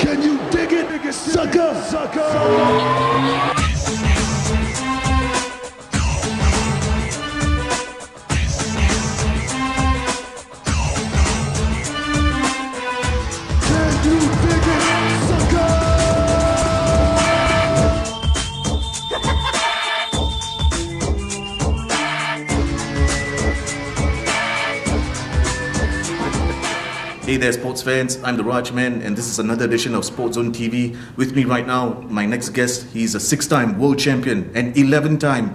Can you dig it, sucker? Hey there, sports fans. I'm the RAJMAN, and this is another edition of Sports Zone TV. With me right now, my next guest. He's a 6-time world champion and 11-time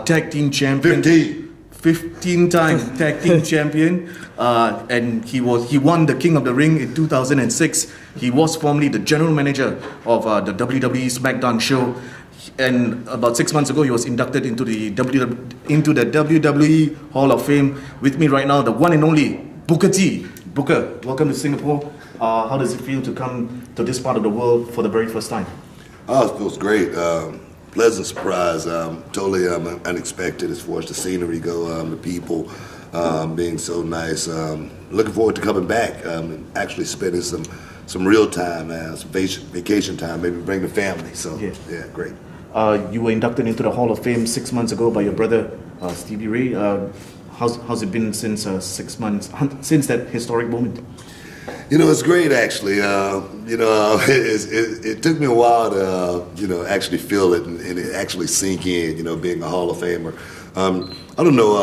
tag team champion. 15-time tag team champion, and he won the King of the Ring in 2006. He was formerly the general manager of the WWE SmackDown show, and about 6 months ago, he was inducted into the WWE Hall of Fame. With me right now, the one and only Booker T. Booker, welcome to Singapore. How does it feel to come to this part of the world for the very first time? Oh, it feels great. Pleasant surprise. Totally unexpected as far as the scenery go, the people being so nice. Looking forward to coming back and actually spending some real time, some vacation time, maybe bring the family. So, yeah great. You were inducted into the Hall of Fame 6 months ago by your brother, Stevie Ray. How's it been since 6 months, since that historic moment? You know, it's great actually. It took me a while to, actually feel it and it actually sink in, being a Hall of Famer. I don't know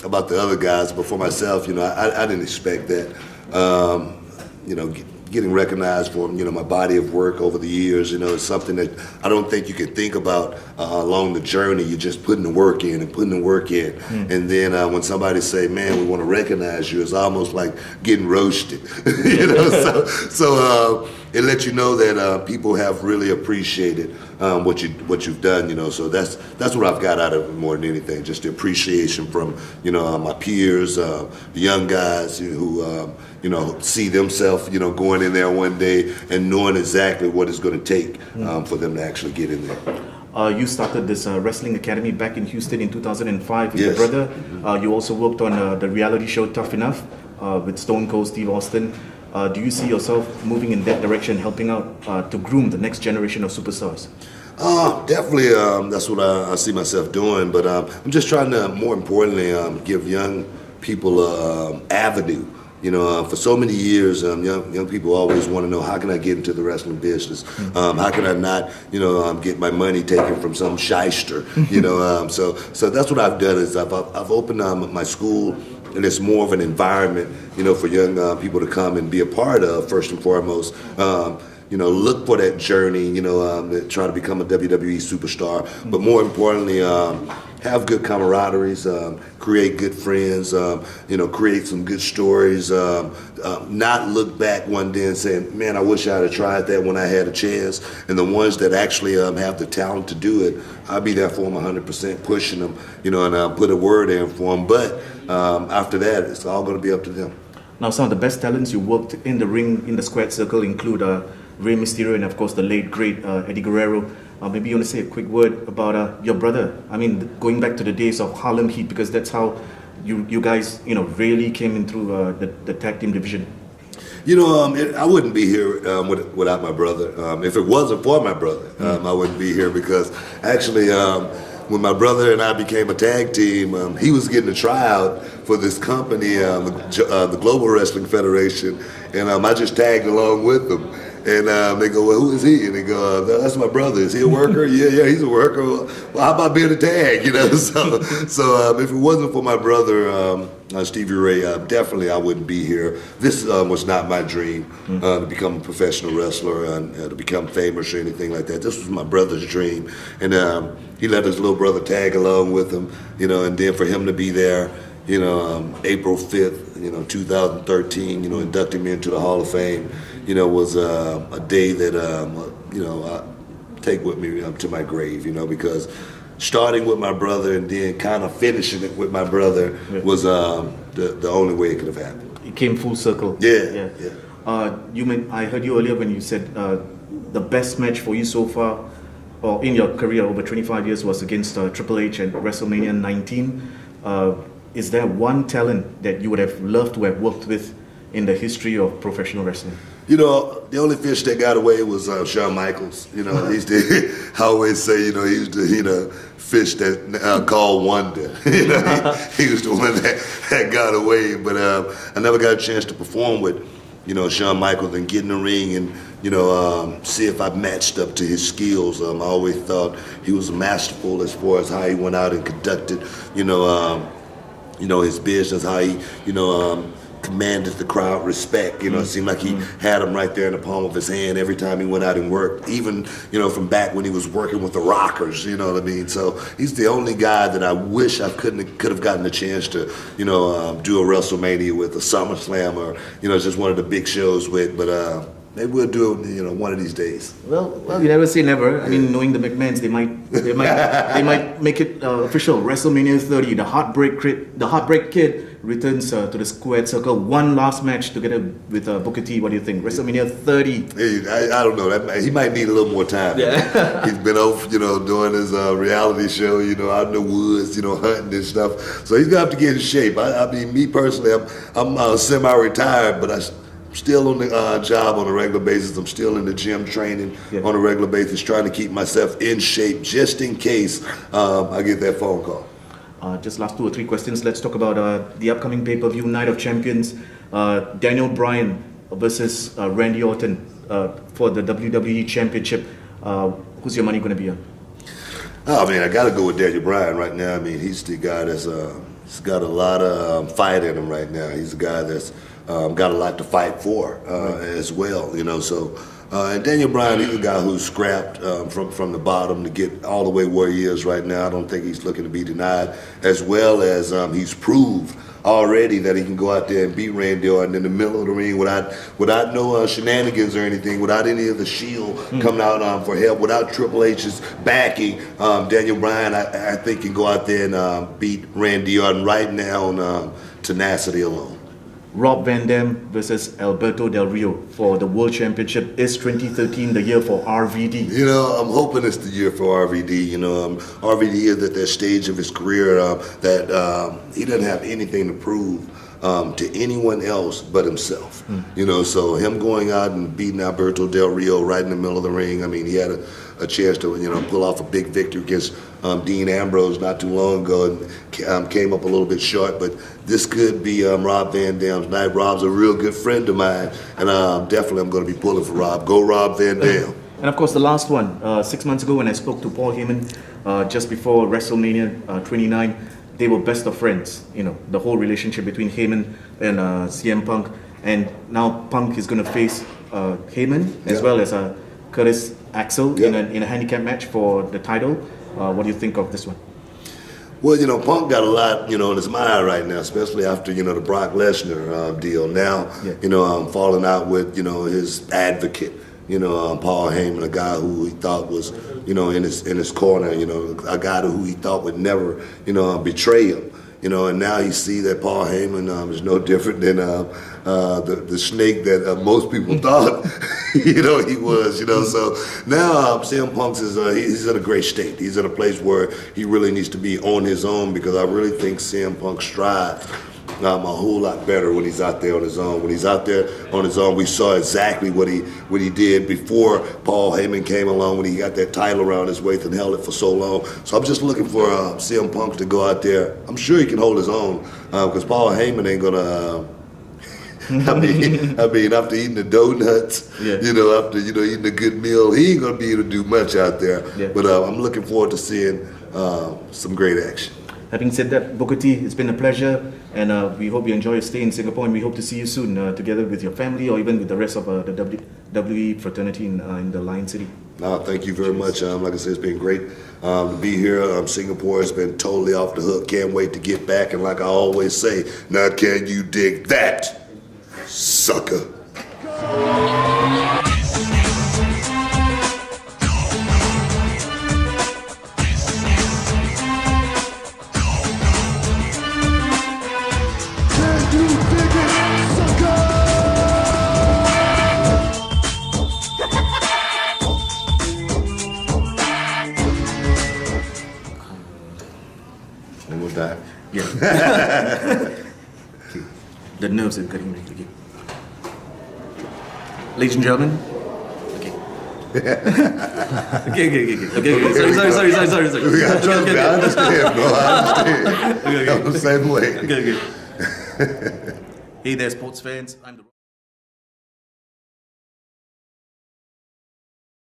about the other guys, but for myself, I didn't expect that. Getting recognized for my body of work over the years, is something that I don't think you can think about along the journey. You're just putting the work in. And then when somebody say, man, we want to recognize you, it's almost like getting roasted. So it lets you know that people have really appreciated what you've done, so that's what I've got out of it more than anything, just the appreciation from my peers, the young guys who see themselves going in there one day and knowing exactly what it's going to take for them to actually get in there. You started this wrestling academy back in Houston in 2005 with Yes. your brother. You also worked on the reality show Tough Enough with Stone Cold Steve Austin. Do you see yourself moving in that direction, helping out to groom the next generation of superstars? Definitely, that's what I see myself doing. But I'm just trying to, more importantly, give young people an avenue. For so many years, young people always want to know, how can I get into the wrestling business? How can I not, get my money taken from some shyster? So that's what I've done is I've opened my school, and it's more of an environment, for young people to come and be a part of, first and foremost. Look for that journey, try to become a WWE superstar, but more importantly, have good camaraderie, create good friends, create some good stories, not look back one day and say, man, I wish I'd have tried that when I had a chance. And the ones that actually have the talent to do it, I'll be there for them 100%, pushing them, and put a word in for them. But after that, it's all going to be up to them. Now, some of the best talents you worked in the ring, in the squared circle, include Rey Mysterio and, of course, the late, great Eddie Guerrero. Maybe you want to say a quick word about your brother. I mean, going back to the days of Harlem Heat, because that's how you guys, really came in through the tag team division. I wouldn't be here without my brother. If it wasn't for my brother, I wouldn't be here because actually, when my brother and I became a tag team, he was getting a tryout for this company, the Global Wrestling Federation, and I just tagged along with them. And they go, well, who is he? And they go, that's my brother. Is he a worker? yeah, he's a worker. Well, how about being a tag? So if it wasn't for my brother, Stevie Ray, definitely I wouldn't be here. This was not my dream to become a professional wrestler and to become famous or anything like that. This was my brother's dream, and he let his little brother tag along with him, and then for him to be there. April 5th, 2013, inducting me into the Hall of Fame, was a day that, I take with me to my grave, because starting with my brother and then kind of finishing it with my brother was the only way it could have happened. It came full circle. Yeah. I heard you earlier when you said the best match for you so far, or in your career over 25 years, was against Triple H at WrestleMania 19. Is there one talent that you would have loved to have worked with in the history of professional wrestling? You know, the only fish that got away was Shawn Michaels. You know, he's the, I always say, you know, he's the, fish that called wonder. You know, he was the one that got away. But I never got a chance to perform with, Shawn Michaels and get in the ring and, see if I matched up to his skills. I always thought he was masterful as far as how he went out and conducted, his business, how he, commanded the crowd respect. It seemed like he had him right there in the palm of his hand every time he went out and worked, even, from back when he was working with the Rockers, you know what I mean? So he's the only guy that I wish I could have gotten a chance to, do a WrestleMania with, a SummerSlam, or, just one of the big shows with, but maybe we'll do it, one of these days. Well, you never say never. I mean, knowing the McMahons, they might make it official. WrestleMania 30, the Heartbreak Kid returns to the squared circle. One last match together with Booker T. What do you think? WrestleMania 30. Hey, I don't know. He might need a little more time. Yeah. He's been over, doing his reality show, out in the woods, hunting and stuff. So he's gonna have to get in shape. I mean, me personally, I'm semi-retired, but I'm still on the job on a regular basis. I'm still in the gym training on a regular basis, trying to keep myself in shape just in case I get that phone call. Just last 2 or 3 questions. Let's talk about the upcoming pay-per-view, Night of Champions. Bryan versus Randy Orton for the WWE Championship. Who's your money going to be on? Oh, man, I got to go with Bryan right now. I mean, he's the guy that's he's got a lot of fight in him right now. He's a guy that's got a lot to fight for as well, So, and Bryan, he's a guy who's scrapped from the bottom to get all the way where he is right now. I don't think he's looking to be denied, as well as he's proved already that he can go out there and beat Randy Orton in the middle of the ring without no shenanigans or anything, without any of the Shield coming out for help, without Triple H's backing. Bryan, I think, can go out there and beat Randy Orton right now on tenacity alone. Rob Van Dam versus Alberto Del Rio for the World Championship. Is 2013 the year for RVD? I'm hoping it's the year for RVD. RVD is at that stage of his career that he doesn't have anything to prove to anyone else but himself. So him going out and beating Alberto Del Rio right in the middle of the ring, I mean, he had a chance to, pull off a big victory against Dean Ambrose not too long ago, and came up a little bit short, but this could be Rob Van Dam's night. Rob's a real good friend of mine, and definitely I'm going to be pulling for Rob. Go Rob Van Dam. And of course, the last one, 6 months ago when I spoke to Paul Heyman, just before WrestleMania 29, they were best of friends. The whole relationship between Heyman and CM Punk, and now Punk is going to face Heyman as well as Curtis Axel in a handicap match for the title. What do you think of this one? Well, Punk got a lot, on his mind right now, especially after, the Brock Lesnar deal. Now, falling out with, his advocate, Paul Heyman, a guy who he thought was, in his corner, a guy who he thought would never, betray him. And now you see that Paul Heyman is no different than the snake that most people thought, he was, So now CM Punk's he's in a great state. He's in a place where he really needs to be on his own, because I really think CM Punk strides a whole lot better when he's out there on his own. When he's out there on his own, we saw exactly what he did before Paul Heyman came along, when he got that title around his waist and held it for so long. So I'm just looking for CM Punk to go out there. I'm sure he can hold his own, because Paul Heyman ain't gonna. I mean, after eating the donuts, after eating a good meal, he ain't gonna be able to do much out there. Yeah. But I'm looking forward to seeing some great action. Having said that, Booker T, it's been a pleasure, and we hope you enjoy your stay in Singapore, and we hope to see you soon together with your family, or even with the rest of the WWE fraternity in the Lion City. No, thank you very much. Like I said, it's been great to be here. Singapore has been totally off the hook. Can't wait to get back, and like I always say, now can you dig that, sucker? The nerves are getting me again. Ladies and gentlemen. Okay. Okay. Sorry. We got trust me. I understand, bro. I understand. Okay. I'm the same way. Okay. Hey there, sports fans. I'm the